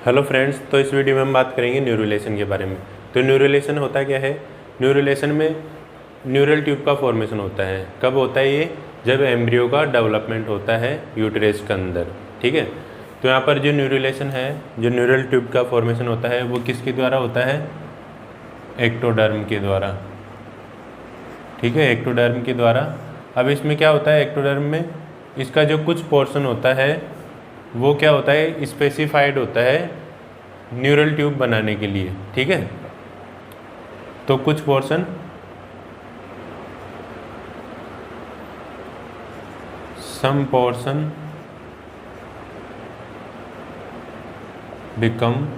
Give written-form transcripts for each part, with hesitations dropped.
Hello friends, तो इस video में हम बात करेंगे न्यूरोलेशन के बारे में। तो न्यूरोलेशन होता क्या है? न्यूरोलेशन में न्यूरल ट्यूब का फॉर्मेशन होता है। कब होता है ये? जब एम्ब्रियो का डेवलपमेंट होता है यूटेरस के अंदर। ठीक है, तो यहाँ पर जो न्यूरोलेशन है, जो न्यूरल ट्यूब का फॉर्मेशन होता है वो किसके द्वारा होता है? एक्टोडर्म के द्वारा। ठीक है, एक्टोडर्म के द्वारा। अब इसमें क्या होता है? एक्टोडर्म में इसका जो कुछ पोर्शन होता है वो क्या होता है? स्पेसिफाइड होता है न्यूरल ट्यूब बनाने के लिए। ठीक है, तो कुछ portion some portion become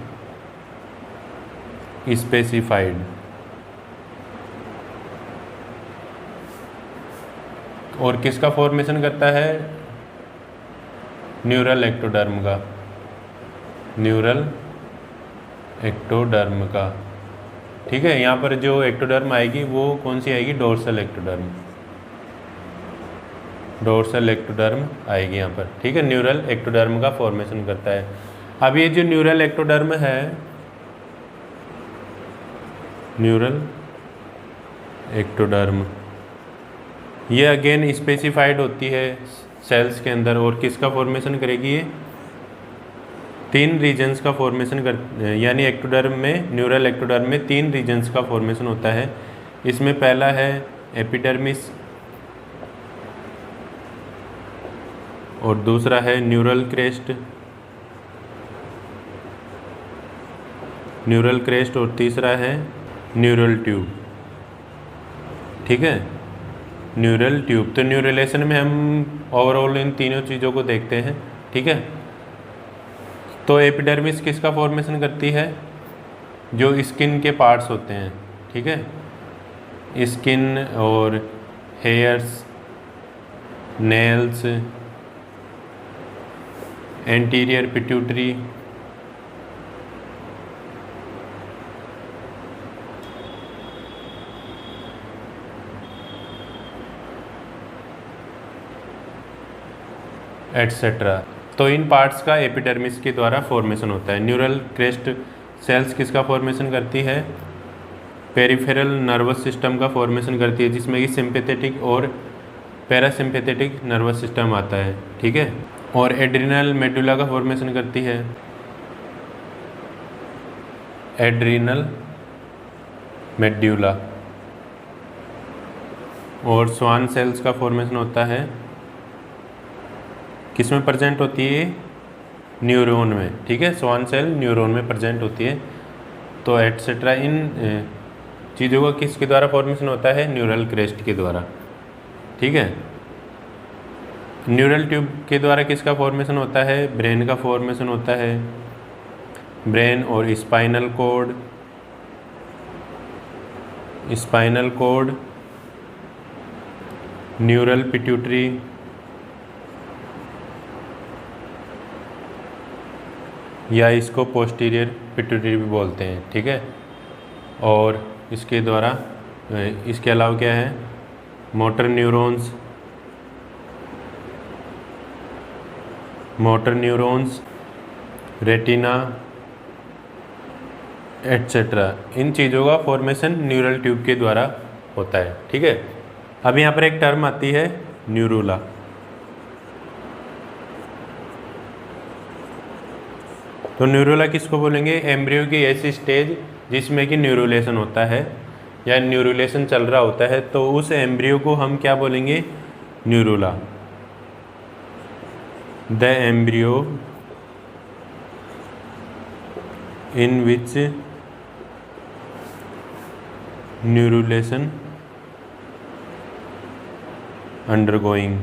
specified. और किसका फॉर्मेशन करता है? न्यूरल एक्टोडर्म का। न्यूरल एक्टोडर्म का। ठीक है, यहाँ पर जो एक्टोडर्म आएगी वो कौन सी आएगी? Dorsal ectoderm. डोर्सल एक्टोडर्म आएगी यहाँ पर। ठीक है, न्यूरल एक्टोडर्म का फॉर्मेशन करता है। अब ये जो न्यूरल एक्टोडर्म है, न्यूरल एक्टोडर्म, ये अगेन स्पेसिफाइड होती है सेल्स के अंदर। और किसका फॉर्मेशन करेगी? ये 3 रीजन्स का फॉर्मेशन कर, यानी एक्टोडर्म में, न्यूरल एक्टोडर्म में 3 रीजन्स का फॉर्मेशन होता है। इसमें पहला है एपिडर्मिस, और दूसरा है न्यूरल क्रेस्ट, न्यूरल क्रेस्ट, और तीसरा है न्यूरल ट्यूब। ठीक है, न्यूरल ट्यूब। तो न्यूरोलेशन में हम ओवरऑल इन तीनों चीज़ों को देखते हैं। ठीक है, तो एपिडर्मिस किसका फॉर्मेशन करती है? जो स्किन के पार्ट्स होते हैं। ठीक है, स्किन और hairs, nails, anterior pituitary, etcetera. तो इन पार्ट्स का एपिडर्मिस के द्वारा फॉर्मेशन होता है। न्यूरल क्रेस्ट सेल्स किसका फॉर्मेशन करती है? पेरिफेरल नर्वस सिस्टम का फॉर्मेशन करती है, जिसमें कि सिंपैथेटिक और पैरासिम्पैथेटिक नर्वस सिस्टम आता है। ठीक है, और एड्रिनल मेडुला का फॉर्मेशन करती है एड्रिनल मेड्यूला। और स्वान सेल्स का फॉर्मेशन होता है, किस में प्रेजेंट होती है? न्यूरॉन में। ठीक है, स्वान सेल न्यूरॉन में प्रेजेंट होती है। तो एटसेट्रा, इन चीज़ों का किसके द्वारा फॉर्मेशन होता है? न्यूरल क्रेस्ट के द्वारा। ठीक है, न्यूरल ट्यूब के द्वारा किसका फॉर्मेशन होता है? ब्रेन का फॉर्मेशन होता है। ब्रेन और spinal cord, spinal cord, neural pituitary, या इसको पोस्टीरियर पिट्यूटरी भी बोलते हैं। ठीक है, और इसके द्वारा, इसके अलावा क्या है? Motor neurons, motor neurons, retina, etcetera. इन चीज़ों का फॉर्मेशन न्यूरल ट्यूब के द्वारा होता है। ठीक है, अब यहाँ पर एक टर्म आती है न्यूरुला। तो न्यूरुला किसको बोलेंगे? एम्ब्रियो की ऐसी स्टेज जिसमें कि न्यूरोलेशन होता है या न्यूरोलेशन चल रहा होता है, तो उस एम्ब्रियो को हम क्या बोलेंगे? Neurula. The embryo in which neurulation undergoing,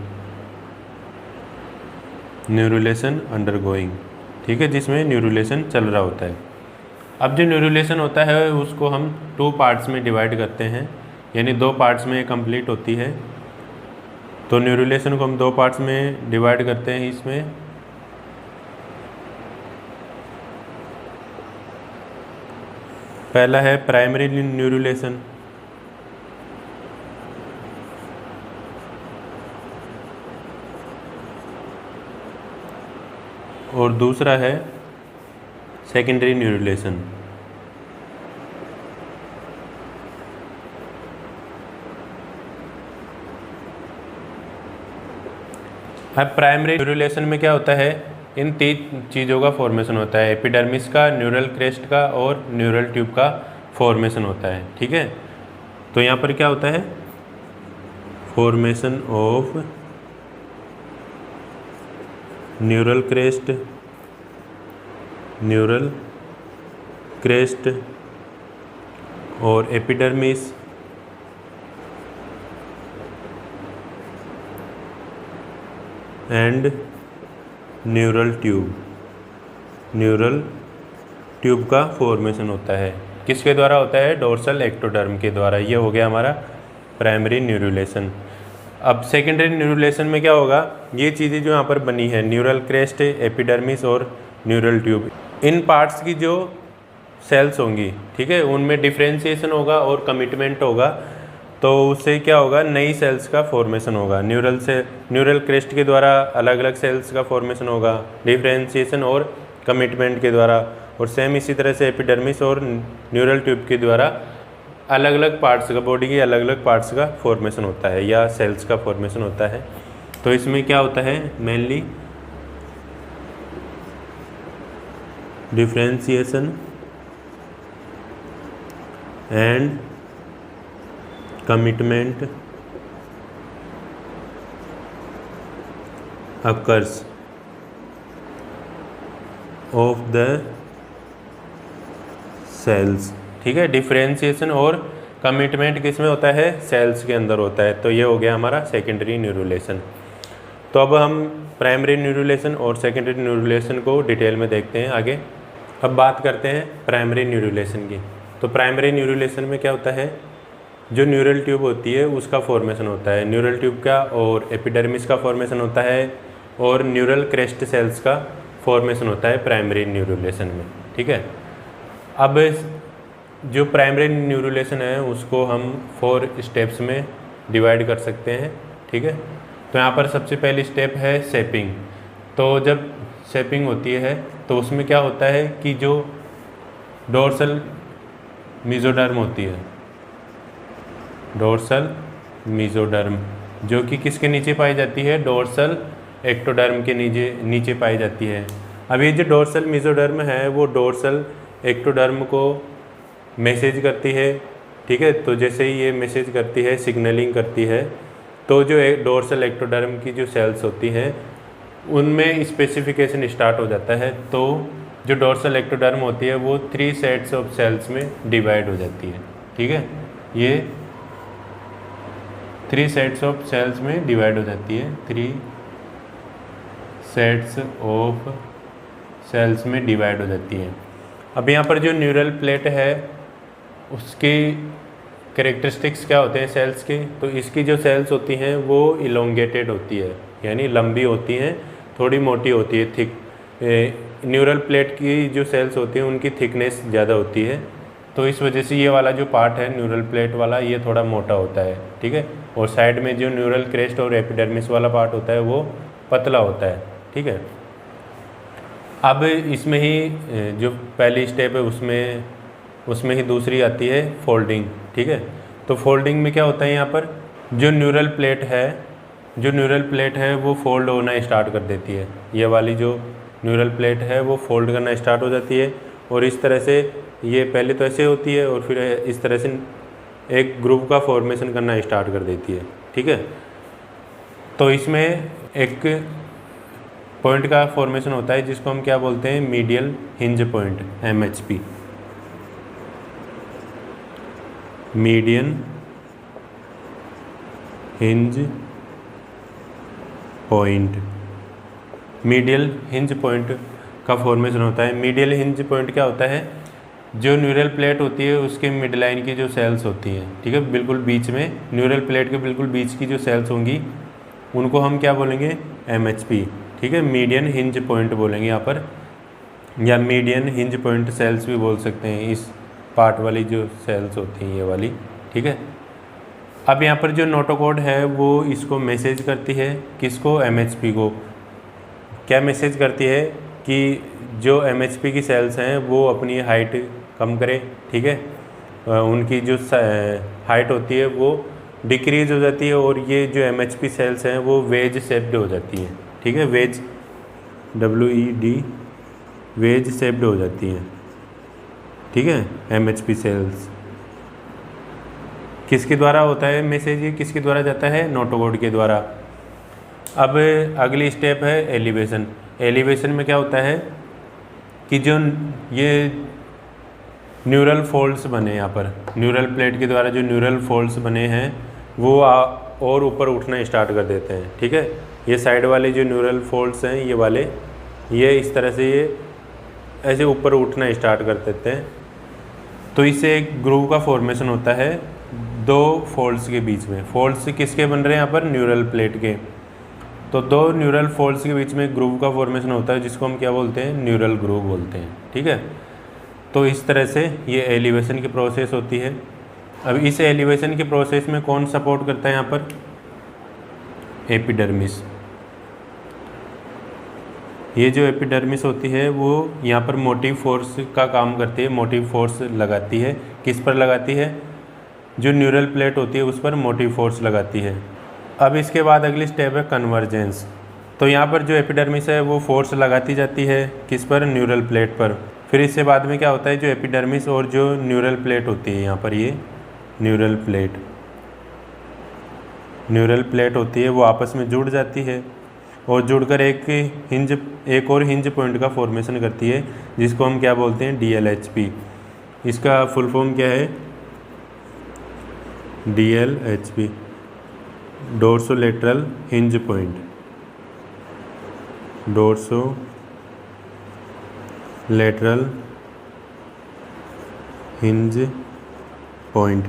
neurulation undergoing. ठीक है, जिसमें न्यूरोलेशन चल रहा होता है। अब जो न्यूरोलेशन होता है उसको हम 2 पार्ट्स में डिवाइड करते हैं, यानी 2 पार्ट्स में कंप्लीट होती है। तो न्यूरोलेशन को हम 2 पार्ट्स में डिवाइड करते हैं। इसमें पहला है प्राइमरी न्यूरोलेशन, और दूसरा है सेकेंडरी न्यूरुलेशन। अब प्राइमरी न्यूरुलेशन में क्या होता है, इन 3 चीज़ों का फॉर्मेशन होता है, एपिडर्मिस का, न्यूरल क्रेस्ट का और न्यूरल ट्यूब का फॉर्मेशन होता है। ठीक है, तो यहाँ पर क्या होता है, फॉर्मेशन ऑफ न्यूरल क्रेस्ट और एपिडर्मिस एंड न्यूरल ट्यूब का फॉर्मेशन होता है। किसके द्वारा होता है, डोर्सल एक्टोडर्म के द्वारा। ये हो गया हमारा प्राइमरी न्यूरुलेशन। अब सेकेंडरी न्यूरुलेशन में क्या होगा, ये चीज़ें जो यहाँ पर बनी है, न्यूरल क्रेस्ट, एपिडर्मिस और न्यूरल ट्यूब, इन पार्ट्स की जो सेल्स होंगी, ठीक है, उनमें डिफ्रेंशिएशन होगा और कमिटमेंट होगा, तो उससे क्या होगा, नई सेल्स का फॉर्मेशन होगा। न्यूरल क्रेस्ट के द्वारा अलग अलग सेल्स का फॉर्मेशन होगा, डिफ्रेंशिएशन और कमिटमेंट के द्वारा, और सेम इसी तरह से एपिडर्मिस और न्यूरल ट्यूब के द्वारा अलग अलग पार्ट्स का, बॉडी के अलग अलग पार्ट्स का फॉर्मेशन होता है या सेल्स का फॉर्मेशन होता है। तो इसमें क्या होता है, mainly differentiation and commitment occurs of the cells. ठीक है, डिफरेंशिएशन और कमिटमेंट किस में होता है, सेल्स के अंदर होता है। तो ये हो गया हमारा सेकेंडरी न्यूरुलेशन। तो अब हम प्राइमरी न्यूरुलेशन और सेकेंडरी न्यूरुलेशन को डिटेल में देखते हैं आगे। अब बात करते हैं प्राइमरी न्यूरुलेशन की। तो प्राइमरी न्यूरुलेशन में क्या होता है, जो न्यूरल ट्यूब होती है उसका फॉर्मेशन होता है, न्यूरल ट्यूब का और एपिडर्मिस का फॉर्मेशन होता है, और न्यूरल क्रेस्ट सेल्स का फॉर्मेशन होता है प्राइमरी न्यूरुलेशन में। ठीक है, अब जो प्राइमरी न्यूरुलेशन है उसको हम 4 स्टेप्स में डिवाइड कर सकते हैं। ठीक है, तो यहाँ पर सबसे पहली स्टेप है शेपिंग। तो जब शेपिंग होती है तो उसमें क्या होता है कि जो डोर्सल मेसोडर्म होती है, डोर्सल मेसोडर्म, जो कि किसके नीचे पाई जाती है, डोर्सल एक्टोडर्म के नीचे पाई जाती है। अब ये जो डोर्सल मेसोडर्म है वो डोर्सल एक्टोडर्म को मैसेज करती है। ठीक है, तो जैसे ही ये मैसेज करती है, सिग्नलिंग करती है, तो जो डोर्सल एक्टोडर्म की जो सेल्स होती हैं उनमें स्पेसिफिकेशन स्टार्ट हो जाता है। तो जो डोर्सल एक्टोडर्म होती है वो 3 सेट्स ऑफ सेल्स में डिवाइड हो जाती है। ठीक है, ये 3 सेट्स ऑफ सेल्स में डिवाइड हो जाती है, 3 सेट्स ऑफ सेल्स में डिवाइड हो जाती है। अब यहाँ पर जो न्यूरल प्लेट है उसकी कैरेक्टरिस्टिक्स क्या होते हैं सेल्स के, तो इसकी जो सेल्स होती हैं वो इलोंगेटेड होती है, यानी लंबी होती हैं, थोड़ी मोटी होती है, थिक। न्यूरल प्लेट की जो सेल्स होती हैं उनकी थिकनेस ज़्यादा होती है, तो इस वजह से ये वाला जो पार्ट है न्यूरल प्लेट वाला ये थोड़ा मोटा होता है। ठीक है, और साइड में जो न्यूरल क्रेस्ट और एपिडर्मिस वाला पार्ट होता है वो पतला होता है। ठीक है, अब इसमें ही जो पहली स्टेप है उसमें ही दूसरी आती है फोल्डिंग। ठीक है, तो फोल्डिंग में क्या होता है, यहाँ पर जो न्यूरल प्लेट है वो फोल्ड होना स्टार्ट कर देती है। ये वाली जो न्यूरल प्लेट है वो फोल्ड करना स्टार्ट हो जाती है, और इस तरह से ये पहले तो ऐसे होती है और फिर इस तरह से एक ग्रुप का फॉर्मेशन करना स्टार्ट कर देती है। ठीक है, तो इसमें एक पॉइंट का फॉर्मेशन होता है जिसको हम क्या बोलते हैं, medial hinge point, MHP, median hinge point. Medial hinge point का फॉर्मेशन होता है। मीडियल हिंज पॉइंट क्या होता है, जो न्यूरल प्लेट होती है उसके मिड लाइन की जो सेल्स होती हैं, ठीक है, बिल्कुल बीच में, न्यूरल प्लेट के बिल्कुल बीच की जो सेल्स होंगी उनको हम क्या बोलेंगे, MHP। ठीक है, मीडियन हिंज पॉइंट बोलेंगे यहाँ पर, या मीडियन हिंज पॉइंट सेल्स भी बोल सकते हैं इस पार्ट वाली जो सेल्स होती हैं, ये वाली। ठीक है, अब यहाँ पर जो नोटोकोड है वो इसको मैसेज करती है, किसको, MHP को। क्या मैसेज करती है कि जो MHP की सेल्स हैं वो अपनी हाइट कम करें, ठीक है, उनकी जो हाइट होती है वो डिक्रीज हो जाती है, और ये जो MHP सेल्स हैं वो वेज शेप्ड हो जाती हैं, ठीक है, वेज WED वेज शेप्ड हो जाती हैं, ठीक है। MHP सेल्स किसके द्वारा होता है मैसेज, ये किसके द्वारा जाता है, नोटोकॉड के द्वारा। अब अगली स्टेप है एलिवेशन। एलिवेशन में क्या होता है कि जो ये न्यूरल फोल्ड्स बने, यहाँ पर न्यूरल प्लेट के द्वारा जो न्यूरल फोल्ड्स बने हैं वो और ऊपर उठना स्टार्ट कर देते हैं, ठीक है। ये साइड वाले जो न्यूरल फोल्ड्स हैं ये वाले, ये इस तरह से ये ऐसे ऊपर उठना स्टार्ट कर देते हैं। तो इससे एक ग्रूव का फॉर्मेशन होता है दो फोल्ड्स के बीच में। फोल्ड्स किसके बन रहे हैं यहाँ पर, न्यूरल प्लेट के। तो दो न्यूरल फोल्ड्स के बीच में एक ग्रूव का फॉर्मेशन होता है जिसको हम क्या बोलते हैं, न्यूरल ग्रूव बोलते हैं, ठीक है। तो इस तरह से ये एलिवेशन की प्रोसेस होती है। अब इस एलिवेशन की प्रोसेस में कौन सपोर्ट करता है यहाँ पर, एपिडर्मिस। ये जो एपिडर्मिस होती है वो यहाँ पर मोटिव फोर्स का काम करती है, मोटिव फोर्स लगाती है। किस पर लगाती है, जो न्यूरल प्लेट होती है उस पर मोटिव फोर्स लगाती है। अब इसके बाद अगली स्टेप है कन्वर्जेंस। तो यहाँ पर जो एपिडर्मिस है वो फोर्स लगाती जाती है किस पर, न्यूरल प्लेट पर। फिर इससे बाद में क्या होता है, जो एपिडर्मिस और जो न्यूरल प्लेट होती है, यहाँ पर ये न्यूरल प्लेट होती है वो आपस में जुड़ जाती है और जुड़कर एक और हिंज पॉइंट का फॉर्मेशन करती है जिसको हम क्या बोलते हैं, DLHP। इसका फुल फॉर्म क्या है, DLHP, dorsolateral hinge point, dorsolateral hinge point.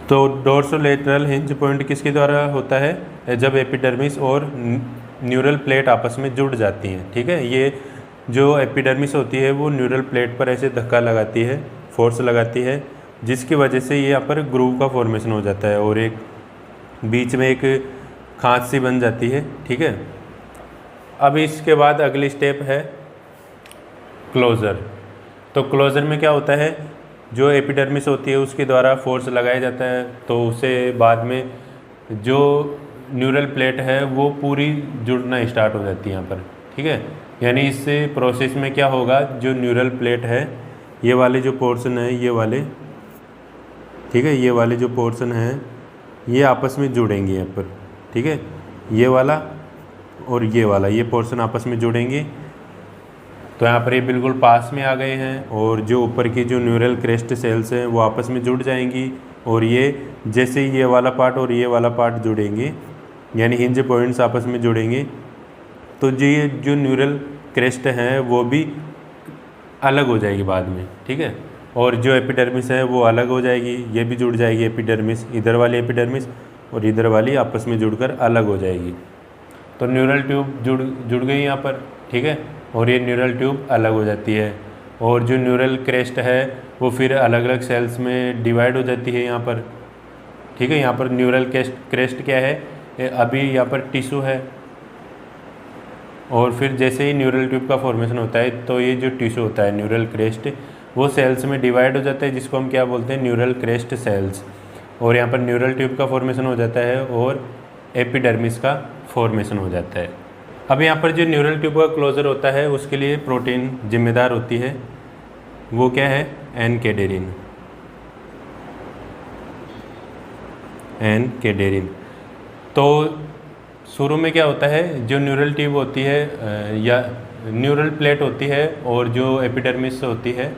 तो डोर्सोलेटरल हिंज पॉइंट किसके द्वारा होता है, जब एपिडर्मिस और न्यूरल प्लेट आपस में जुड़ जाती हैं, ठीक है। ये जो एपिडर्मिस होती है वो न्यूरल प्लेट पर ऐसे धक्का लगाती है, फोर्स लगाती है, जिसकी वजह से ये यहाँ पर ग्रूव का फॉर्मेशन हो जाता है और एक बीच में एक खांच सी बन जाती है, ठीक है। अब इसके बाद अगली स्टेप है क्लोजर। तो क्लोजर में क्या होता है, जो एपिडर्मिस होती है उसके द्वारा फोर्स लगाया जाता है, तो उससे बाद में जो न्यूरल प्लेट है वो पूरी जुड़ना स्टार्ट हो जाती है यहाँ पर, ठीक है। यानी इस प्रोसेस में क्या होगा, जो न्यूरल प्लेट है ये वाले जो पोर्शन है ये वाले, ठीक है, ये वाले जो पोर्शन हैं ये आपस में जुड़ेंगे यहाँ पर, ठीक है। ये वाला और ये वाला ये पोर्शन आपस में जुड़ेंगे। तो यहाँ पर ये बिल्कुल पास में आ गए हैं और जो ऊपर की जो न्यूरल क्रेस्ट सेल्स हैं वो आपस में जुड़ जाएंगी और ये जैसे ये वाला पार्ट और ये वाला पार्ट जुड़ेंगे यानी हिंज पॉइंट्स आपस में जुड़ेंगे, तो ये जो न्यूरल क्रेस्ट हैं वो भी अलग हो जाएगी बाद में, ठीक है। और जो एपिडर्मिस है वो अलग हो जाएगी, ये भी जुड़ जाएगी एपिडर्मिस, इधर वाली एपिडर्मिस और इधर वाली आपस में जुड़कर अलग हो जाएगी। तो न्यूरल ट्यूब जुड़ गई यहाँ पर, ठीक है, और ये न्यूरल ट्यूब अलग हो जाती है और जो न्यूरल क्रेस्ट है वो फिर अलग अलग सेल्स में डिवाइड हो जाती है यहाँ पर, ठीक है। यहाँ पर न्यूरल क्रेस्ट क्या है, अभी यहाँ पर टिश्यू है और फिर जैसे ही न्यूरल ट्यूब का फॉर्मेशन होता है तो ये जो टिश्यू होता है न्यूरल क्रेस्ट वो सेल्स में डिवाइड हो जाता है जिसको हम क्या बोलते हैं, न्यूरल क्रेस्ट सेल्स। और यहाँ पर न्यूरल ट्यूब का फॉर्मेशन हो जाता है और एपिडर्मिस का फॉर्मेशन हो जाता है। अब यहाँ पर जो न्यूरल ट्यूब का क्लोजर होता है उसके लिए प्रोटीन जिम्मेदार होती है, वो क्या है, एनकेडेरिन। तो शुरू में क्या होता है, जो न्यूरल ट्यूब होती है या न्यूरल प्लेट होती है और जो एपिडर्मिस होती है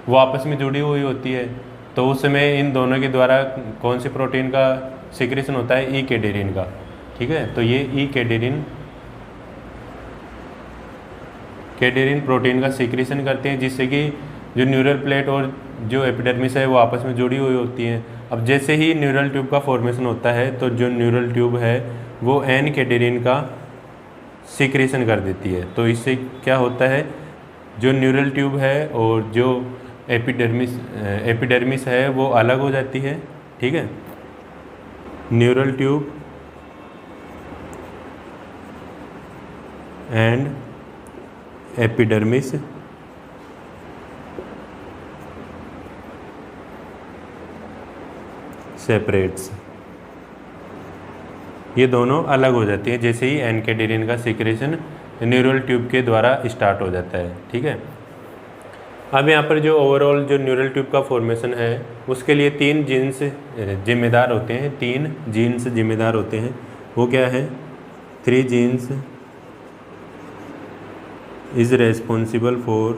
वो आपस में जुड़ी हुई होती है। तो उस समय इन दोनों के द्वारा कौन सी प्रोटीन का सिक्रेशन होता है, ई कैडेरिन का, ठीक है। तो ये ई कैडेरिन प्रोटीन का सिक्रेशन करते हैं जिससे कि जो न्यूरल प्लेट और जो एपिडर्मिस है वो आपस में जुड़ी हुई होती हैं। अब जैसे ही न्यूरल ट्यूब का फॉर्मेशन होता है तो जो न्यूरल ट्यूब है वो एन कैडेरिन का सिक्रेशन कर देती है। तो इससे क्या होता है, जो न्यूरल ट्यूब है और जो एपिडर्मिस है वो अलग हो जाती है, ठीक है। Neural tube and epidermis separates, ये दोनों अलग हो जाती है जैसे ही एनकेडेरिन का सिक्रेशन न्यूरल ट्यूब के द्वारा स्टार्ट हो जाता है। ठीक है, अब यहाँ पर जो ओवरऑल जो न्यूरल ट्यूब का फॉर्मेशन है उसके लिए 3 जीन्स जिम्मेदार होते हैं, 3 जीन्स जिम्मेदार होते हैं। वो क्या है? 3 genes is responsible for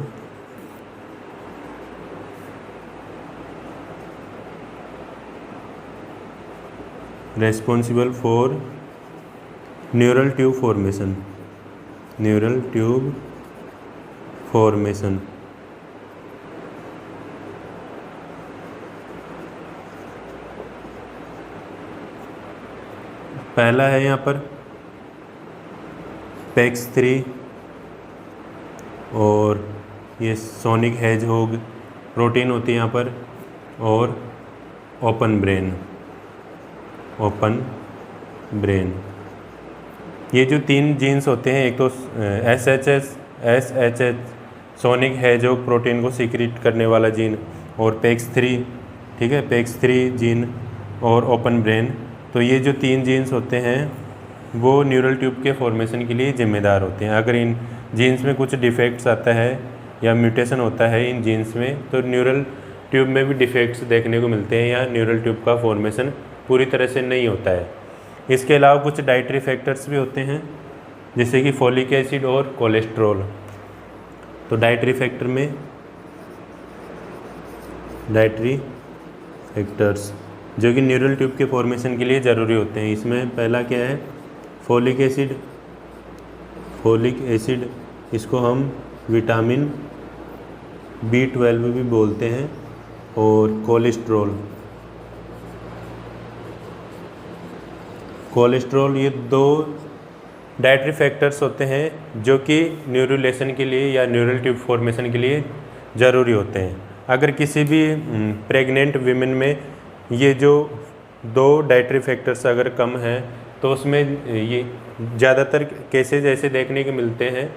neural tube formation. पहला है यहाँ पर PEX3 और ये सोनिक हेजहोग प्रोटीन होती है यहाँ पर, और ओपन ब्रेन। ये जो 3 जीन्स होते हैं, एक तो SHH सोनिक हेजहोग प्रोटीन को सीक्रेट करने वाला जीन, और PEX3, ठीक है, PEX3 जीन और ओपन ब्रेन। तो ये जो 3 जीन्स होते हैं वो न्यूरल ट्यूब के फॉर्मेशन के लिए जिम्मेदार होते हैं। अगर इन जीन्स में कुछ डिफेक्ट्स आता है या म्यूटेशन होता है इन जीन्स में, तो न्यूरल ट्यूब में भी डिफेक्ट्स देखने को मिलते हैं या न्यूरल ट्यूब का फॉर्मेशन पूरी तरह से नहीं होता है। इसके अलावा कुछ डाइटरी फैक्टर्स भी होते हैं जैसे कि फोलिक एसिड और कोलेस्ट्रॉल। तो डाइटरी फैक्टर में डाइटरी फैक्टर्स जो कि न्यूरल ट्यूब के फॉर्मेशन के लिए ज़रूरी होते हैं, इसमें पहला क्या है? फोलिक एसिड, इसको हम विटामिन B12 भी बोलते हैं, और कोलेस्ट्रॉल, ये 2 डाइटरी फैक्टर्स होते हैं जो कि न्यूरुलेशन के लिए या न्यूरल ट्यूब फॉर्मेशन के लिए ज़रूरी होते हैं। अगर किसी भी प्रेग्नेंट वीमेन में ये जो 2 डाइटरी फैक्टर्स अगर कम है तो उसमें ये ज़्यादातर केसेज ऐसे देखने को मिलते हैं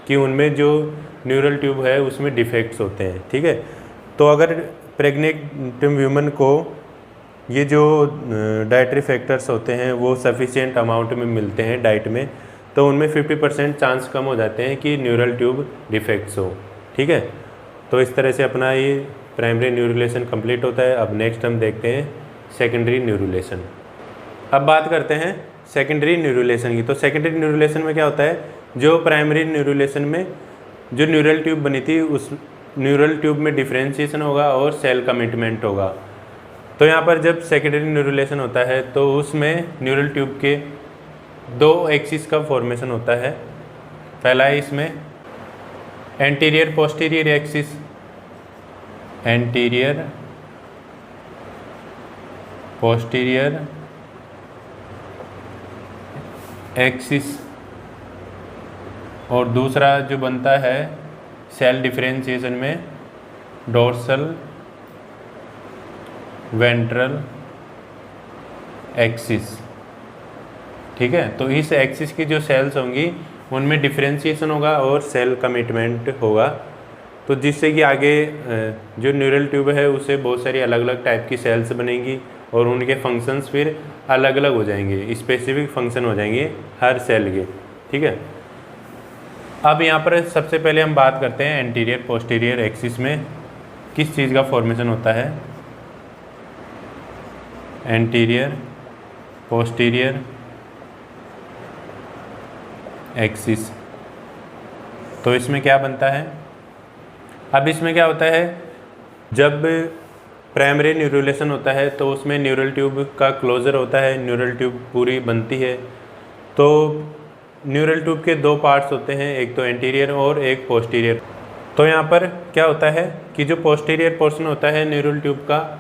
कि उनमें जो न्यूरल ट्यूब है उसमें डिफेक्ट्स होते हैं। ठीक है, तो अगर प्रेग्नेंट वीमेन को ये जो डाइटरी फैक्टर्स होते हैं वो सफिशिएंट अमाउंट में मिलते हैं डाइट में, तो उनमें 50% चांस कम हो जाते हैं कि न्यूरल ट्यूब डिफेक्ट्स हो। ठीक है, तो इस तरह से अपना ये प्राइमरी न्यूरुलेशन कंप्लीट होता है। अब नेक्स्ट हम देखते हैं सेकेंडरी न्यूरुलेशन। अब बात करते हैं सेकेंडरी न्यूरुलेशन की। तो सेकेंडरी न्यूरुलेशन में क्या होता है? जो प्राइमरी न्यूरुलेशन में जो न्यूरल ट्यूब बनी थी उस न्यूरल ट्यूब में डिफ्रेंशिएशन होगा और सेल कमिटमेंट होगा। तो यहाँ पर जब सेकेंडरी न्यूरुलेशन होता है तो उसमें न्यूरल ट्यूब के 2 एक्सिस का फॉर्मेशन होता है। पहला है इसमें anterior posterior axis, anterior posterior axis, और दूसरा जो बनता है सेल डिफरेंशिएशन में डोर्सल वेंट्रल एक्सिस। ठीक है, तो इस एक्सिस की जो सेल्स होंगी उनमें डिफरेंशिएशन होगा और सेल कमिटमेंट होगा, तो जिससे कि आगे जो न्यूरल ट्यूब है उससे बहुत सारी अलग अलग टाइप की सेल्स बनेंगी और उनके फंक्शंस फिर अलग अलग हो जाएंगे, स्पेसिफिक फंक्शन हो जाएंगे हर सेल के। ठीक है, अब यहाँ पर सबसे पहले हम बात करते हैं एंटीरियर पोस्टीरियर एक्सिस में किस चीज़ का फॉर्मेशन होता है। एंटीरियर पोस्टीरियर एक्सिस, तो इसमें क्या बनता है? अब इसमें क्या होता है, जब प्राइमरी न्यूरुलेशन होता है तो उसमें न्यूरल ट्यूब का क्लोजर होता है, न्यूरल ट्यूब पूरी बनती है। तो न्यूरल ट्यूब के 2 पार्ट्स होते हैं, एक तो एंटीरियर और एक पोस्टीरियर। तो यहाँ पर क्या होता है कि जो पोस्टीरियर पोर्शन होता है न्यूरल ट्यूब का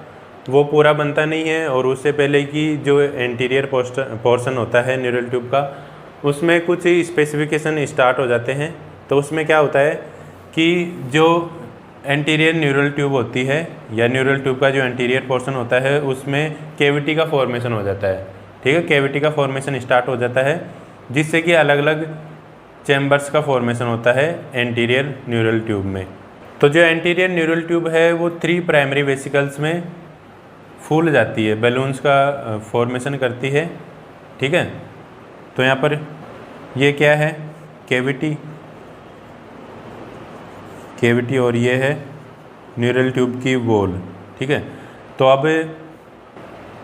वो पूरा बनता नहीं है, और उससे पहले की जो एंटीरियर पोर्शन होता है न्यूरल ट्यूब का उसमें कुछ स्पेसिफिकेशन स्टार्ट हो जाते हैं। तो उसमें क्या होता है कि जो एंटीरियर न्यूरल ट्यूब होती है या न्यूरल ट्यूब का जो एंटीरियर पोर्शन होता है उसमें कैविटी का फॉर्मेशन हो जाता है। ठीक है, कैविटी का फॉर्मेशन स्टार्ट हो जाता है जिससे कि अलग अलग चैम्बर्स का फॉर्मेशन होता है एंटीरियर न्यूरल ट्यूब में। तो जो एंटीरियर न्यूरल ट्यूब है वो 3 प्राइमरी वेसिकल्स में फूल जाती है, बैलून्स का फॉर्मेशन करती है, ठीक है। तो यहाँ पर ये क्या है, कैविटी और ये है न्यूरल ट्यूब की वॉल, ठीक है। तो अब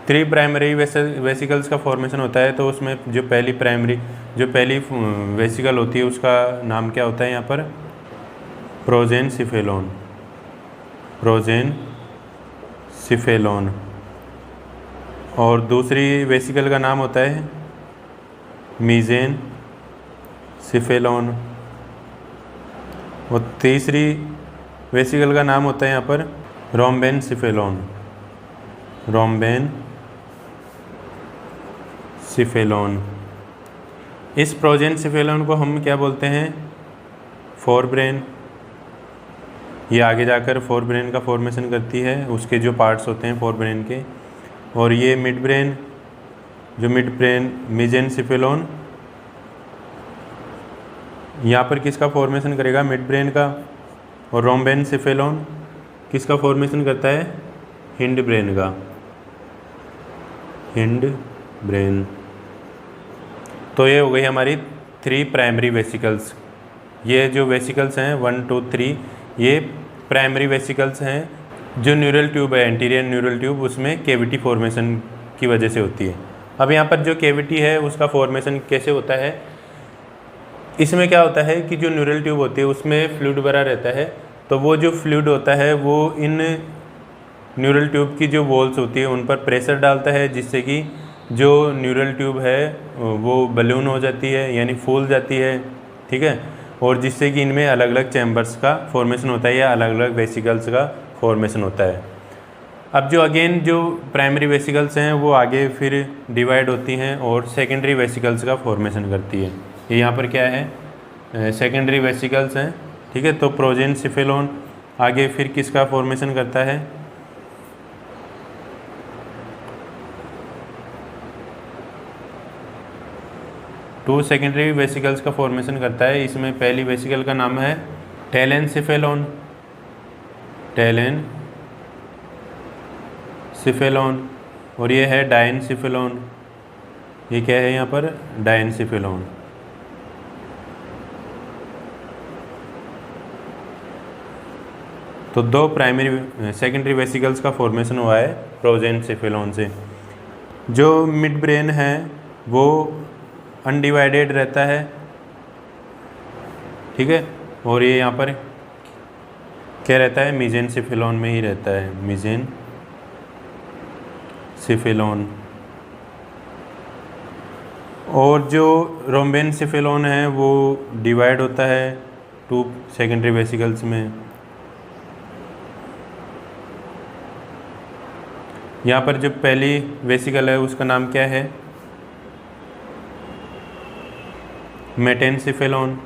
3 प्राइमरी वेसिकल्स का फॉर्मेशन होता है, तो उसमें जो पहली वेसिकल होती है उसका नाम क्या होता है यहाँ पर, प्रोजेनसिफेलॉन। और दूसरी वेसिकल का नाम होता है मीजेनसिफेलॉन। और तीसरी वेसिकल का नाम होता है यहाँ पर रोम्बेनसिफेलॉन। इस प्रोजेनसिफेलॉन को हम क्या बोलते हैं, फोरब्रेन। ये आगे जाकर फोरब्रेन का फॉर्मेशन करती है, उसके जो पार्ट्स होते हैं फोरब्रेन के। और ये मिड ब्रेन मीजेनसिफेलॉन यहाँ पर किसका फॉर्मेशन करेगा, मिड ब्रेन का। और रोम्बेनसिफेलॉन किसका फॉर्मेशन करता है, हिंड ब्रेन। तो ये हो गई हमारी 3 प्राइमरी वेसिकल्स। ये जो वेसिकल्स हैं 1, 2, 3 ये प्राइमरी वेसिकल्स हैं जो न्यूरल ट्यूब है, एंटीरियर न्यूरल ट्यूब, उसमें कैविटी फॉर्मेशन की वजह से होती है। अब यहाँ पर जो कैविटी है उसका फॉर्मेशन कैसे होता है, इसमें क्या होता है कि जो न्यूरल ट्यूब होती है उसमें फ्लूइड भरा रहता है। तो वो जो फ्लूइड होता है वो इन न्यूरल ट्यूब की जो वॉल्स होती है उन पर प्रेशर डालता है, जिससे कि जो न्यूरल ट्यूब है वो बलून हो जाती है, यानी फूल जाती है, ठीक है। और जिससे कि इनमें अलग अलग चैम्बर्स का फॉर्मेशन होता है या अलग अलग वेसिकल्स का फॉर्मेशन होता है। अब जो प्राइमरी वेसिकल्स हैं वो आगे फिर डिवाइड होती हैं और सेकेंडरी वेसिकल्स का फॉर्मेशन करती है। ये यहाँ पर क्या है, सेकेंडरी वेसिकल्स हैं, ठीक है। तो प्रोजेनसिफेलॉन आगे फिर किसका फॉर्मेशन करता है, टू सेकेंडरी वेसिकल्स का फॉर्मेशन करता है। इसमें पहली वेसिकल का नाम है टेलेनसिफेलॉन और ये है डायनसिफेलॉन। ये क्या है यहाँ पर, डायनसिफेलॉन। तो 2 सेकेंडरी वेसिकल्स का फॉर्मेशन हुआ है प्रोजेनसिफेलॉन से। जो मिड ब्रेन है वो अनडिवाइडेड रहता है, ठीक है। और ये यहाँ पर क्या रहता है, मीजेनसिफेलॉन में ही रहता है, मीजेनसिफेलॉन। और जो रोम्बेनसिफेलॉन है वो डिवाइड होता है 2 सेकेंडरी वेसिकल्स में। यहाँ पर जो पहली वेसिकल है उसका नाम क्या है, मेटेनसिफेलॉन।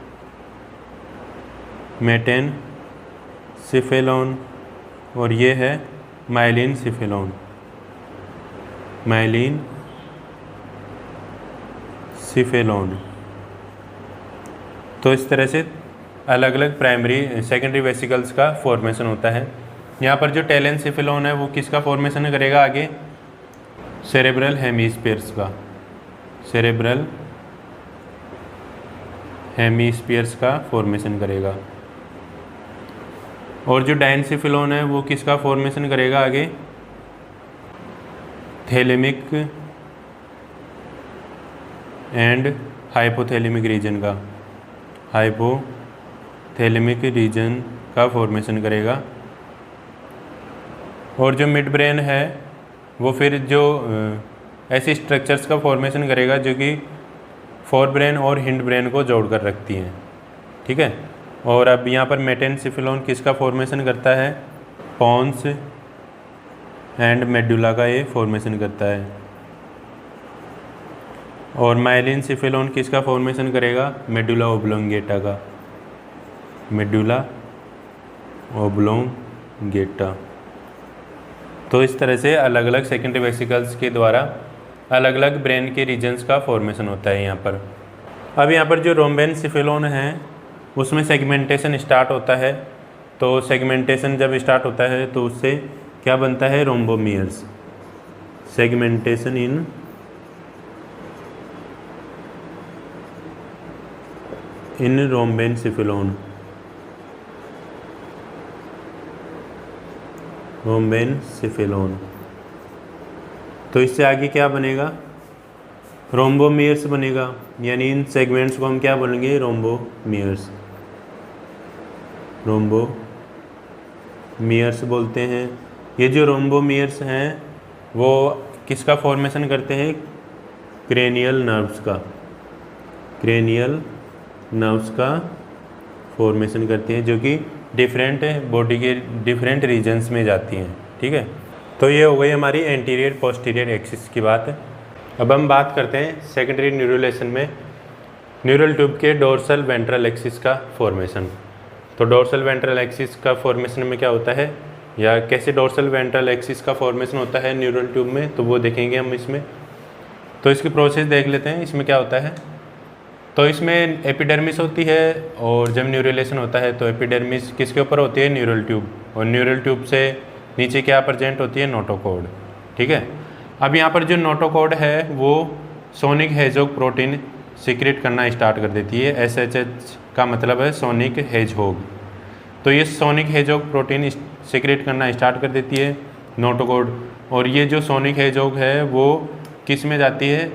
और ये है माइलिनसिफेलॉन। तो इस तरह से अलग अलग सेकेंडरी वेसिकल्स का फॉर्मेशन होता है। यहाँ पर जो टेलेनसिफेलॉन है वो किसका फॉर्मेशन करेगा आगे, सेरेब्रल हेमीस्फीयर्स का फॉर्मेशन करेगा। और जो डायनसिफेलॉन है वो किसका फॉर्मेशन करेगा आगे, थैलेमिक एंड हाइपोथैलेमिक रीजन का फॉर्मेशन करेगा। और जो मिड ब्रेन है वो फिर जो ऐसी स्ट्रक्चर्स का फॉर्मेशन करेगा जो कि फोर ब्रेन और हिंड ब्रेन को जोड़कर रखती हैं, ठीक है। और अब यहाँ पर मेटेनसिफेलॉन किसका फॉर्मेशन करता है, पॉन्स एंड मेडुला का ये फॉर्मेशन करता है। और माइलिनसिफेलॉन किसका फॉर्मेशन करेगा, मेडुला ओब्लोंगेटा। तो इस तरह से अलग अलग सेकेंडरी वेसिकल्स के द्वारा अलग अलग ब्रेन के रीजन्स का फॉर्मेशन होता है यहाँ पर। अब यहाँ पर जो रोम्बेनसिफेलोन है उसमें सेगमेंटेशन स्टार्ट होता है। तो सेगमेंटेशन जब स्टार्ट होता है तो उससे क्या बनता है, रोम्बोमियर्स। सेगमेंटेशन इन रोम्बेनसिफेलोन, रोम्बेनसिफेलोन। तो इससे आगे क्या बनेगा, रोम्बोमियर्स बनेगा, यानी इन सेगमेंट्स को हम क्या बोलेंगे, रोम्बोमियर्स। रोम्बोमियर्स बोलते हैं। ये जो रोम्बोमियर्स हैं वो किसका फॉर्मेशन करते हैं, क्रेनियल नर्व्स का, क्रेनियल नर्व्स का फॉर्मेशन करती हैं, जो कि डिफरेंट बॉडी के डिफरेंट रीजन्स में जाती हैं। ठीक है, तो ये हो गई हमारी एंटीरियर पोस्टीरियर एक्सिस की बात। अब हम बात करते हैं सेकेंडरी न्यूरुलेशन में न्यूरल ट्यूब के डोर्सल वेंट्रल एक्सिस का फॉर्मेशन। तो डोर्सल वेंट्रल एक्सिस का फॉर्मेशन में क्या होता है, या कैसे डोर्सल वेंट्रल एक्सिस का फॉर्मेशन होता है न्यूरल ट्यूब में, तो वो देखेंगे हम इसमें। तो इसकी प्रोसेस देख लेते हैं, इसमें क्या होता है। तो इसमें एपिडर्मिस होती है, और जब न्यूरुलेशन होता है तो एपिडर्मिस किसके ऊपर होती है, न्यूरल ट्यूब, और न्यूरल ट्यूब से नीचे क्या प्रेजेंट होती है, नोटोकॉर्ड। ठीक है, अब यहाँ पर जो नोटोकॉर्ड है वो सोनिक हेजोग प्रोटीन सीक्रेट करना स्टार्ट कर देती है। SHH का मतलब है सोनिक हेजहोग। तो ये सोनिक हेजोग प्रोटीन सीक्रेट करना स्टार्ट कर देती है नोटोकॉर्ड, और ये जो सोनिक हेजोग है वो किस में जाती है,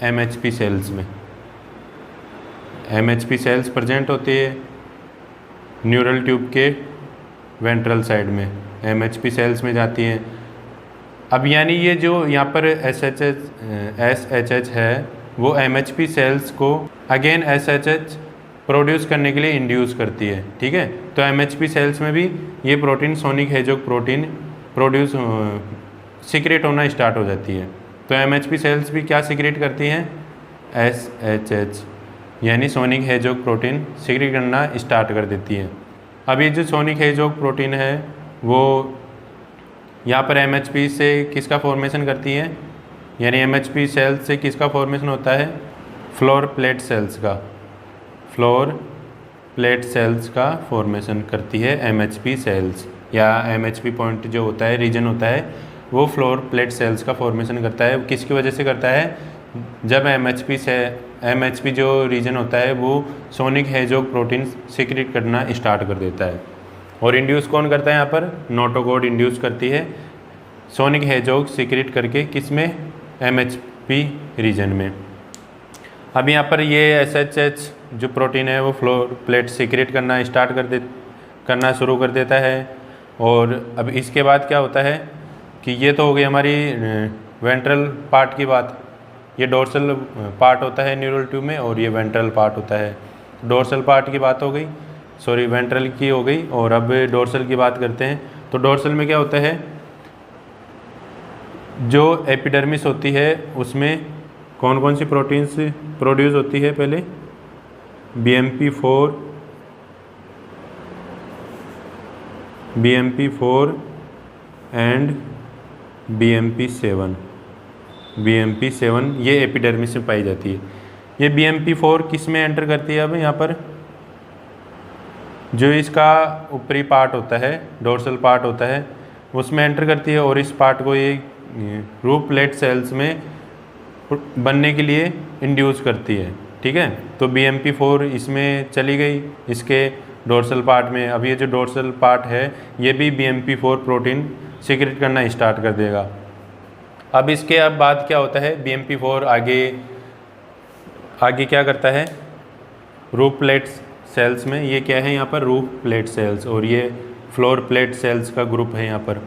MHP सेल्स में। MHP सेल्स प्रेजेंट होती है न्यूरल ट्यूब के वेंट्रल साइड में, MHP सेल्स में जाती हैं। अब यानी ये जो यहाँ पर SHH है वो MHP सेल्स को अगेन SHH प्रोड्यूस करने के लिए इंड्यूस करती है। ठीक है, तो MHP सेल्स में भी ये protein sonic hedgehog protein produce secret होना स्टार्ट हो जाती है। तो MHP सेल्स भी क्या सीक्रेट करती हैं, SHH, यानी सोनिक हेजोग प्रोटीन सीक्रेट करना स्टार्ट कर देती है। अब ये जो सोनिक हेजोग प्रोटीन है वो यहाँ पर MHP से किसका फॉर्मेशन करती है, यानी MHP सेल्स से किसका फॉर्मेशन होता है, फ्लोर प्लेट सेल्स का, फ्लोर प्लेट सेल्स का फॉर्मेशन करती है MHP सेल्स, या MHP पॉइंट जो होता है, रीजन होता है, वो फ्लोर प्लेट सेल्स का फॉर्मेशन करता है। किसकी वजह से करता है, जब MHP जो रीजन होता है वो सोनिक हेजोग प्रोटीन सीक्रेट करना स्टार्ट कर देता है। और इंड्यूस कौन करता है, यहाँ पर नोटोकॉर्ड इंड्यूस करती है सोनिक हेजोग सीक्रेट करके, किस में, MHP रीजन में। अब यहाँ पर ये SHH जो प्रोटीन है वो फ्लोर प्लेट सीक्रेट करना शुरू कर देता है। और अब इसके बाद क्या होता है कि ये तो हो गई हमारी वेंट्रल पार्ट की बात। ये डोर्सल पार्ट होता है न्यूरल ट्यूब में, और ये वेंट्रल पार्ट होता है। डोर्सल पार्ट की बात हो गई, सॉरी वेंट्रल की हो गई, और अब डोर्सल की बात करते हैं। तो डोर्सल में क्या होता है, जो एपिडर्मिस होती है उसमें कौन कौन सी प्रोटीन्स प्रोड्यूस होती है, पहले BMP4 एंड BMP7 ये एपिडर्मिस में पाई जाती है। ये BMP4 किस में एंटर करती है, अब यहाँ पर जो इसका ऊपरी पार्ट होता है, डोर्सल पार्ट होता है, उसमें एंटर करती है, और इस पार्ट को ये रूफ प्लेट सेल्स में बनने के लिए इंड्यूस करती है। ठीक है, तो BMP4 इसमें चली गई, इसके डोर्सल पार्ट में। अब ये जो डोर्सल पार्ट है ये भी BMP4 प्रोटीन सीक्रेट करना स्टार्ट कर देगा। अब इसके अब बाद क्या होता है, BMP4 आगे क्या करता है, रूफ प्लेट सेल्स में, ये क्या है यहाँ पर, रूफ प्लेट सेल्स, और ये फ्लोर प्लेट सेल्स का ग्रुप है यहाँ पर।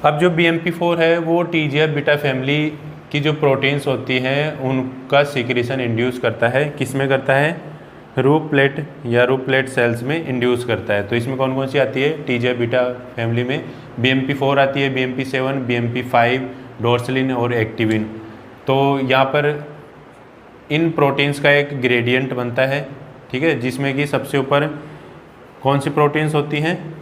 अब जो BMP4 है वो TGF बीटा फैमिली की जो प्रोटीन्स होती हैं उनका सीक्रेशन इंड्यूस करता है, किस में करता है, रूफ प्लेट या रूफ प्लेट सेल्स में इंड्यूस करता है। तो इसमें कौन कौन सी आती है, TGF बीटा फैमिली में BMP4 आती है, BMP7, BMP5, डोर्सलिन और एक्टिविन। तो यहाँ पर इन प्रोटीन्स का एक ग्रेडियंट बनता है। ठीक है, जिसमें कि सबसे ऊपर कौन सी प्रोटीन्स होती हैं,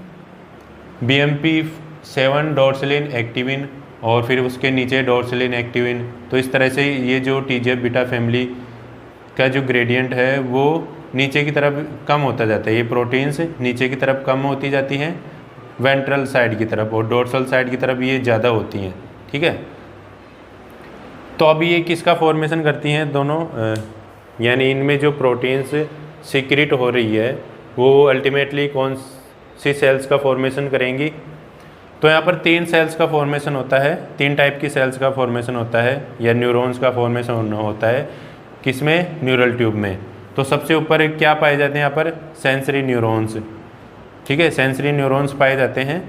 BMP7, डोर्सलिन, एक्टिविन, और फिर उसके नीचे डोर्सलिन, एक्टिविन। तो इस तरह से ये जो TGF बीटा फैमिली का जो ग्रेडियंट है वो नीचे की तरफ कम होता जाता है। ये प्रोटीन्स नीचे की तरफ कम होती जाती हैं वेंट्रल साइड की तरफ, और डोर्सल साइड की तरफ ये ज़्यादा होती हैं। ठीक है, तो अब ये किसका फॉर्मेशन करती हैं दोनों, यानी इनमें जो प्रोटीन्स सीक्रेट हो रही है वो अल्टीमेटली कौन सी सेल्स का फॉर्मेशन करेंगी। तो यहाँ पर 3 सेल्स का फॉर्मेशन होता है, 3 टाइप की सेल्स का फॉर्मेशन होता है या न्यूरॉन्स का फॉर्मेशन होता है। किसमें? न्यूरल ट्यूब में। तो सबसे ऊपर क्या पाए जाते हैं यहाँ पर? Sensory neurons. ठीक है, सेंसरी न्यूरॉन्स पाए जाते हैं।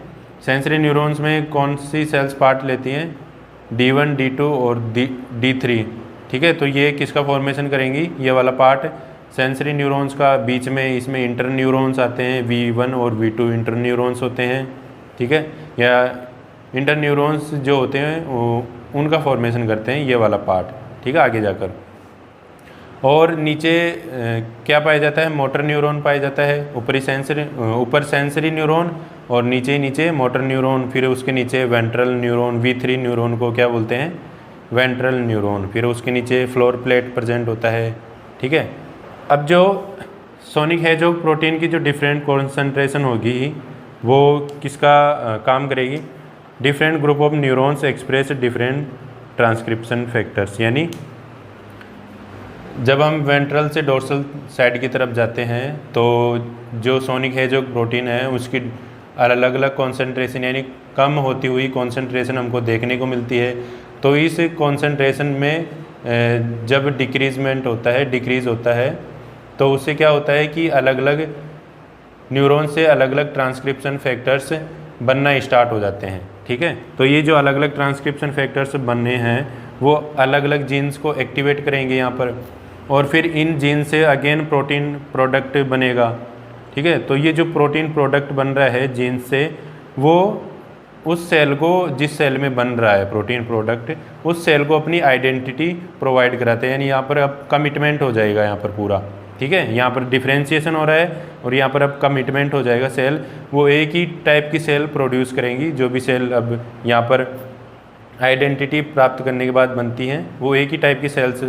सेंसरी न्यूरॉन्स में कौन सी सेल्स पार्ट लेती हैं? D1, D2 और D3। ठीक है, तो ये किसका फॉर्मेशन करेंगी? ये वाला पार्ट सेंसरी न्यूरॉन्स का। बीच में इसमें इंटर न्यूरॉन्स आते हैं, V1 और V2 इंटर न्यूरॉन्स होते हैं। ठीक है, या इंटर न्यूरॉन्स जो होते हैं वो उनका फॉर्मेशन करते हैं ये वाला पार्ट। ठीक है, आगे जाकर। और नीचे क्या पाया जाता है? मोटर न्यूरॉन पाया जाता है। ऊपर सेंसरी न्यूरॉन और नीचे मोटर न्यूरॉन, फिर उसके नीचे वेंट्रल न्यूरॉन। V3 न्यूरॉन को क्या बोलते हैं? Ventral neuron. फिर उसके नीचे फ्लोर प्लेट प्रेजेंट होता है। ठीक है, अब जो सोनिक हेजहॉग प्रोटीन की जो डिफरेंट कॉन्सेंट्रेशन होगी वो किसका काम करेगी? Different group of neurons express different transcription factors. यानी जब हम वेंट्रल से डोर्सल साइड की तरफ जाते हैं तो जो सोनिक हेजहॉग प्रोटीन है उसकी अलग अलग कॉन्सेंट्रेशन यानी कम होती हुई कॉन्सेंट्रेशन हमको देखने को मिलती है। तो इस कॉन्सेंट्रेशन में जब डिक्रीज़ होता है तो उससे क्या होता है कि अलग अलग न्यूरॉन से अलग अलग ट्रांसक्रिप्शन फैक्टर्स बनना स्टार्ट हो जाते हैं। ठीक है, तो ये जो अलग अलग ट्रांसक्रिप्शन फैक्टर्स बनने हैं वो अलग अलग जीन्स को एक्टिवेट करेंगे यहाँ पर, और फिर इन जीन से अगेन प्रोटीन प्रोडक्ट बनेगा। ठीक है, तो ये जो प्रोटीन प्रोडक्ट बन रहा है जीन से, वो उस सेल को, जिस सेल में बन रहा है प्रोटीन प्रोडक्ट, उस सेल को अपनी आइडेंटिटी प्रोवाइड कराते हैं। यानी यहाँ पर अब कमिटमेंट हो जाएगा यहाँ पर पूरा। ठीक है, यहाँ पर डिफ्रेंशिएशन हो रहा है और यहाँ पर अब कमिटमेंट हो जाएगा। सेल वो एक ही टाइप की सेल प्रोड्यूस करेंगी। जो भी सेल अब यहाँ पर आइडेंटिटी प्राप्त करने के बाद बनती हैं वो एक ही टाइप की सेल्स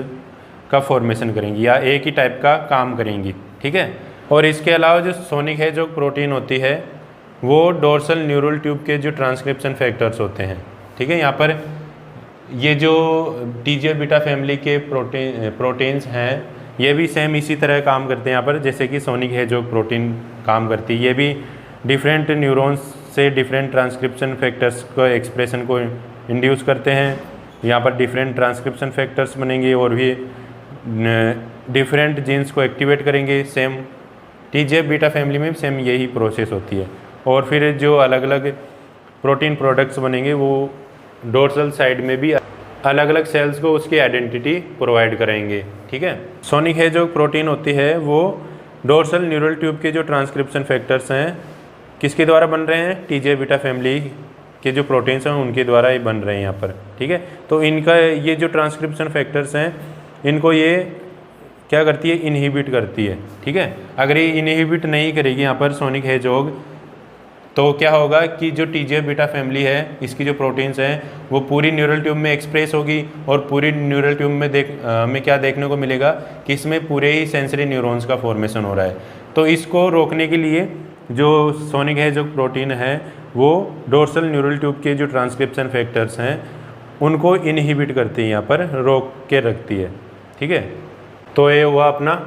का फॉर्मेशन करेंगी या एक ही टाइप का काम करेंगी। ठीक है, और इसके अलावा जो सोनिक हेजहॉग प्रोटीन होती है वो डोर्सल न्यूरल ट्यूब के जो ट्रांसक्रिप्शन फैक्टर्स होते हैं। ठीक है, यहाँ पर ये जो TGF बीटा फैमिली के प्रोटीन्स हैं ये भी सेम इसी तरह काम करते हैं यहाँ पर, जैसे कि सोनिक हेजहॉग प्रोटीन काम करती है। ये भी डिफरेंट न्यूरॉन्स से डिफरेंट ट्रांसक्रिप्शन फैक्टर्स को एक्सप्रेशन को इंड्यूस करते हैं। यहाँ पर डिफरेंट ट्रांसक्रिप्शन फैक्टर्स बनेंगे और भी डिफरेंट जीन्स को एक्टिवेट करेंगे। सेम TGF बीटा फैमिली में सेम यही प्रोसेस होती है। और फिर जो अलग अलग प्रोटीन प्रोडक्ट्स बनेंगे वो डोर्सल साइड में भी अलग अलग सेल्स को उसकी आइडेंटिटी प्रोवाइड करेंगे। ठीक है, सोनिक हेजहॉग प्रोटीन होती है वो डोर्सल न्यूरल ट्यूब के जो ट्रांसक्रिप्शन फैक्टर्स हैं किसके द्वारा बन रहे हैं? TGF बीटा फैमिली के जो प्रोटीन्स हैं उनके द्वारा ही बन रहे हैं यहाँ पर। ठीक है, तो इनका ये जो ट्रांसक्रिप्शन फैक्टर्स हैं इनको ये क्या करती है? इनहिबिट करती है। ठीक है, अगर ये इनहिबिट नहीं करेगी यहाँ पर सोनिक हेजहॉग तो क्या होगा कि जो TGF बीटा फैमिली है इसकी जो प्रोटीन्स हैं वो पूरी न्यूरल ट्यूब में एक्सप्रेस होगी, और पूरी न्यूरल ट्यूब में हमें क्या देखने को मिलेगा कि इसमें पूरे ही सेंसरी न्यूरॉन्स का फॉर्मेशन हो रहा है। तो इसको रोकने के लिए जो सोनिक हेजहॉग प्रोटीन है वो डोर्सल न्यूरल ट्यूब के जो ट्रांसक्रिप्शन फैक्टर्स हैं उनको इनहिबिट करती है, यहाँ पर रोक के रखती है। ठीक है, तो ये हुआ अपना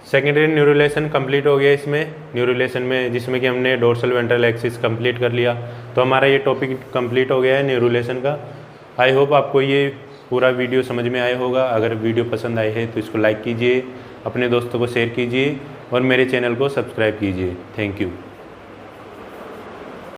सेकेंडरी न्यूरुलेशन कंप्लीट हो गया इसमें न्यूरुलेशन में, जिसमें कि हमने डोर्सल वेंट्रल एक्सिस कंप्लीट कर लिया। तो हमारा ये टॉपिक कंप्लीट हो गया है न्यूरुलेशन का। आई होप आपको ये पूरा वीडियो समझ में आया होगा। अगर वीडियो पसंद आई है तो इसको लाइक कीजिए, अपने दोस्तों को शेयर कीजिए और मेरे चैनल को सब्सक्राइब कीजिए। Thank you.